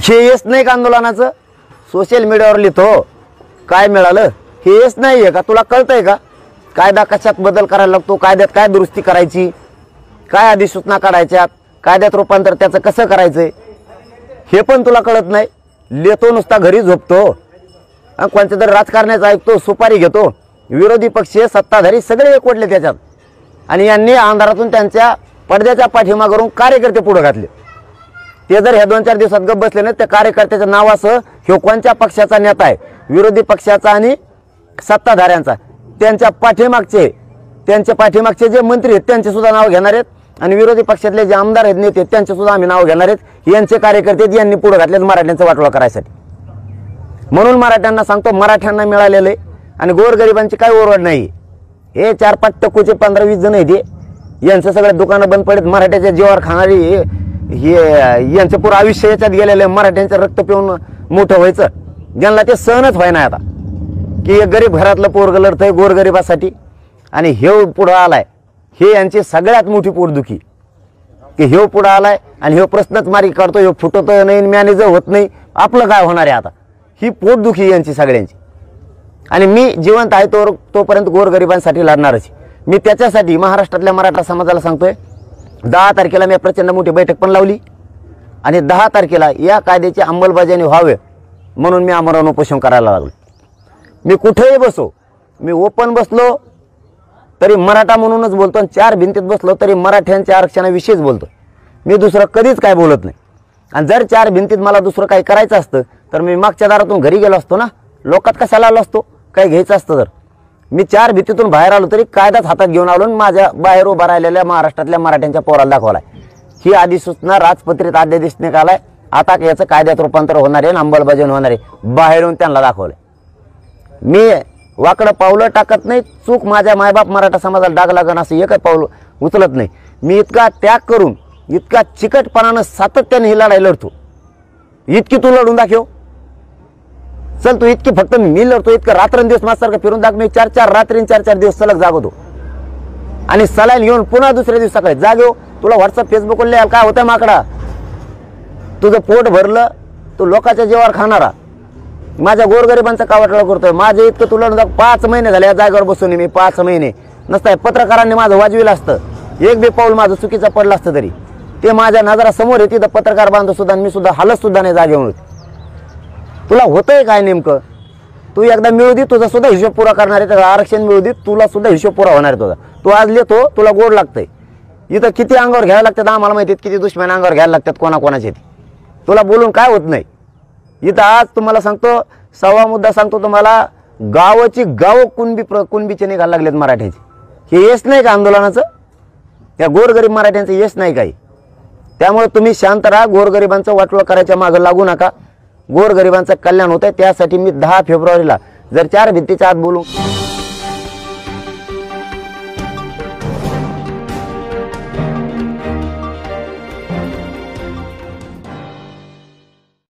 हे येस नाही का आंदोलनाचं? सोशल मीडियावर लिहितो काय मिळालं हे येस नाही आहे का? तुला कळतंय का कायदा कशात बदल करायला लागतो, कायद्यात काय दुरुस्ती करायची, काय अधिसूचना काढायच्यात, कायद्यात रूपांतर त्याचं कसं करायचंय हे पण तुला कळत नाही. लिहितो नुसता, घरी झोपतो, कोणत्या तरी राजकारण्याचं ऐकतो, सुपारी घेतो. विरोधी पक्ष सत्ताधारी सगळे एकवटले त्याच्यात आणि यांनी अंधारातून त्यांच्या पडद्याच्या पाठीमागून कार्यकर्ते पुढे घातले. ते जर ह्या 2-4 दिवसात गप्प बसले नाही त्या कार्यकर्त्याच्या नावासह ह्यो कोणत्या पक्षाचा नेता आहे, विरोधी पक्षाचा आणि सत्ताधाऱ्यांचा, त्यांच्या पाठीमागचे जे मंत्री आहेत त्यांचे सुद्धा नाव घेणार आहेत आणि विरोधी पक्षातले जे आमदार आहेत नेते त्यांचे सुद्धा आम्ही नाव घेणार आहेत. यांचे कार्यकर्ते यांनी पुढे घातलेत मराठ्यांचा वाटोळा करायसाठी. म्हणून मराठ्यांना सांगतो, मराठ्यांना मिळालेलं आहे आणि गोरगरिबांची काय ओरड नाही. हे 4-5 टक्कूचे 15-20 जण आहेत, यांचं सगळं दुकानं बंद पडत, मराठ्याच्या जीवावर खाणारी हे यांचं पुरं आयुष्य याच्यात गेलेलं आहे. मराठ्यांचं रक्त पिऊन मोठं व्हायचं ज्यांना ते सहनच व्हाय नाही आता की एक गरीब घरातलं पोरगं लढतंय गोरगरिबासाठी आणि हे पुढं आलाय. हे यांची सगळ्यात मोठी पोटदुखी की हे पुढं आलाय आणि हे प्रश्नच मारी काढतो, हे फुटत नाही, मॅनेजर होत नाही, आपलं काय होणार आहे आता. ही पोटदुखी यांची सगळ्यांची. आणि मी जिवंत आहे तोपर्यंत गोरगरिबांसाठी लढणारच. मी त्याच्यासाठी महाराष्ट्रातल्या मराठा समाजाला सांगतोय, 10 तारखेला मी प्रचंड मोठी बैठक पण लावली आणि 10 तारखेला या कायद्याची अंमलबजावणी व्हावे म्हणून मी आमरण उपोषण करायला लागलो. मी कुठेही बसो, मी ओपन बसलो तरी मराठा म्हणूनच बोलतो आणि 4 भिंतीत बसलो तरी मराठ्यांच्या आरक्षणाविषयीच बोलतो. मी दुसरं कधीच काय बोलत नाही. आणि जर 4 भिंतीत मला दुसरं काही करायचं असतं तर मी मागच्या दारातून घरी गेलो असतो ना, लोकात कशाला आलो असतो, काही घ्यायचं असतं तर. मी 4 भिंतीतून बाहेर आलो तरी कायदाच हातात घेऊन आलो आणि माझ्या बाहेर उभा राहिलेल्या महाराष्ट्रातल्या मराठ्यांच्या पोराला दाखवलाय. ही अधिसूचना राजपत्रित अध्यादेश निघालाय, आता याचं कायद्यात रूपांतर होणार आहे, अंमलबजावणी होणार आहे, बाहेरून त्यांना दाखवलंय. मी वाकडं पावलं टाकत नाही, चूक माझ्या मायबाप मराठा समाजाला डाग लागण असं एकच पाऊल उचलत नाही. मी इतका त्याग करून इतका चिकटपणानं सातत्याने ही लढाई लढतो. इतकी तू लढून दाखव, चल तू इतकी, फक्त मी लढतो इतकं रात्रंदिवस माझ्यासारखं फिरून दाख. मी 4-4 रात्री 4-4 दिवस सलग जागवतो आणि सलाईन घेऊन पुन्हा दुसऱ्या दिवस सकाळी जागेव. तुला व्हॉट्सअप फेसबुकवर लिहाल काय होतं माकडा, तुझं पोट भरलं, तू लोकांच्या जीवावर खाणारा माझ्या गोरगरिबांचा का वाटोळा करतोय. माझे इतकं तुला 5 महिने झाले या जागेवर बसून मी 5 महिने नसताय. पत्रकारांनी माझं वाजविलं असतं, एक बी पाऊल माझं चुकीचं पडलं असतं तरी ते माझ्या नजरासमोर येते. तर पत्रकार बांधव सुद्धा मी सुद्धा हालत सुद्धा नाही जागेवर. तुला होतंय काय नेमकं, तू एकदा मिळू दे, तुझा सुद्धा हिशोब पुरा करणार आहे. आरक्षण मिळू दे, तुला सुद्धा हिशोब पुरा होणार आहे तुझा. तू आज लिहितो, तुला गोड लागतंय. इथं किती अंगावर घ्यायला लागतात आम्हाला माहिती आहेत, किती दुश्मन अंगावर घ्यायला लागतात कोणाकोणाचे. तुला बोलून काय होत नाही. इथं आज तुम्हाला सांगतो, 6वा मुद्दा सांगतो तुम्हाला, गावाची गाव कुणबीचे निघायला लागलेत मराठ्याचे. हे येस नाही का आंदोलनाचं, त्या गोरगरीब मराठ्यांचं येस नाही काही. त्यामुळे तुम्ही शांत राहा, गोरगरिबांचं वाटोळं करायच्या मागं लागू नका. गोरगरिबांचं कल्याण होत आहे, त्यासाठी मी 10 फेब्रुवारीला जर 4 भिंतीच्या आत बोलू